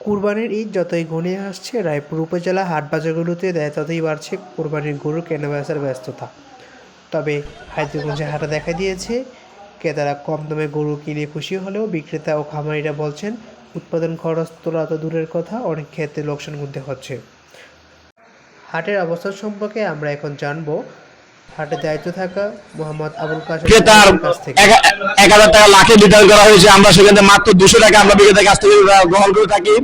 কুরবানির ঈদ যতই ঘনিয়ে আসছে, রায়পুর উপজেলা হাট-বাজারগুলোতে ততই বাড়ছে কুরবানির গরু কেনাবেচার ব্যস্ততা। তবে হাইতিগঞ্জে হাটে দেখা দিয়েছে, ক্রেতারা কম দামে গরু কিনে খুশি হলেও বিক্রেতা ও খামারিরা বলছেন, উৎপাদন খরচ তোলা তো দূরের কথা, অনেক ক্ষেত্রে লোকসান গুনতে হচ্ছে। হাটের অবস্থা সম্পর্কে আমরা এখন জানবো হাটে দায়িত্ব থাকা মোহাম্মদ আবুল কাশেম কাছ থেকে। 1000 টাকা লাখে নির্ধারণ করা হয়েছে, আমরা সেখানে মাত্র 200 টাকা আমরা বিক্রেতার কাছ থেকে গ্রহণ করে থাকি।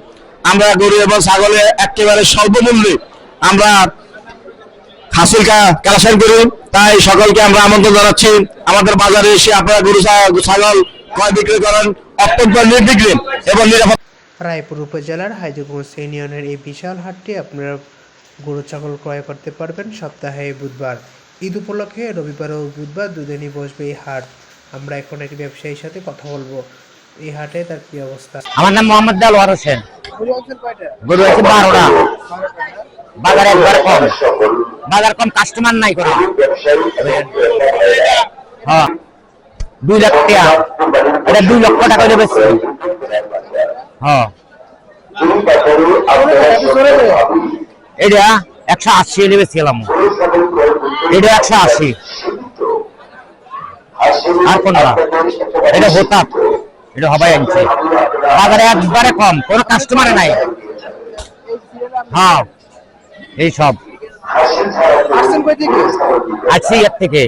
আমরা গরু এবং ছাগলের একেবারে স্বল্প মূল্যে আমরা হাসিল কালেকশন করি। তাই সকলকে আমরা আমন্ত্রণ জানাচ্ছি আমাদের বাজারে এসে আপনারা গরু ছাগল ক্রয় বিক্রয় করেন অত্যন্ত নির্বিঘ্নে এবং নিরাপদ। রায়পুর উপজেলার হাইতিগঞ্জ ইউনিয়নের এই বিশাল হাটটি আপনারা গরু ছাগল ক্রয় করতে পারবেন সপ্তাহে বুধবার। ঈদ উপলক্ষে রবিবার ও বুধবার দুদিনই বসবে এই হাট। আমরা এখন একটি ব্যবসায়ীর সাথে কথা বলবো এই হাটে তার কি অবস্থা। আমার নাম মোহাম্মদ দেলোয়ার হোসেন। গরু আছে 12টা। বাজার একবারে কম, বাজার কম, কাস্টমার নাই করে। হ্যাঁ 2 লাখ টাকা, এটা 2 লক্ষ টাকা করে বেশি। হ্যাঁ এটা 180 এলে বেশিলাম, এটা 180। আর কোনটা এটা হতাপ, এটা হবাই আনছে। বাজারে একবারে কম, কোনো কাস্টমার নাই। হ্যাঁ এই সব আছি এর থেকে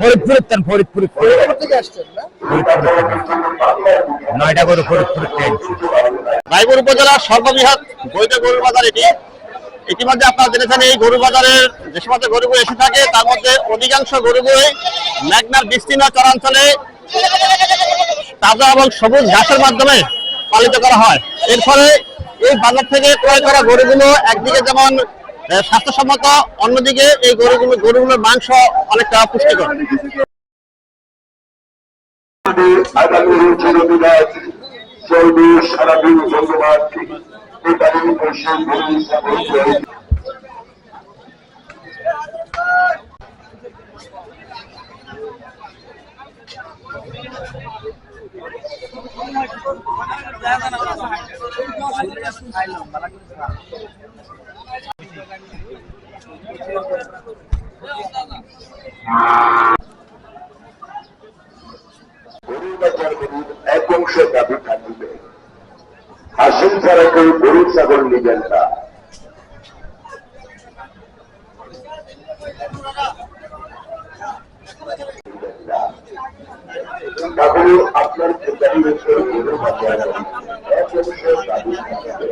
ফরিদপুর 9টা গরু ফরিদপুর রায়পুর উপজেলার সর্ববৃহৎ বৈধ গরুর বাজার এটি। ইতিমধ্যে আপনারা জেনেছেন এই গরু বাজারের যে সমস্ত গরুগুলো এসে থাকে তার মধ্যে অধিকাংশ গরুগুলোই মেঘনার বিস্তীর্ণ চরাঞ্চলে তাজা এবং সবুজ ঘাসের মাধ্যমে পালিত করা হয়। এর ফলে এই বাজার থেকে ক্রয় করা গরুগুলো একদিকে যেমন স্বাস্থ্যসম্মত, অন্যদিকে এই গরুগুলোর মাংস অনেকটা পুষ্টিকর। সারাদিন ধন্যবাদ। এক অংশ দাবি থাকবে, হাসিল ছাড়া কেউ গরু ছাগল নিবেন না। তাহলে আপনার এক অংশ দাবি থাকবে।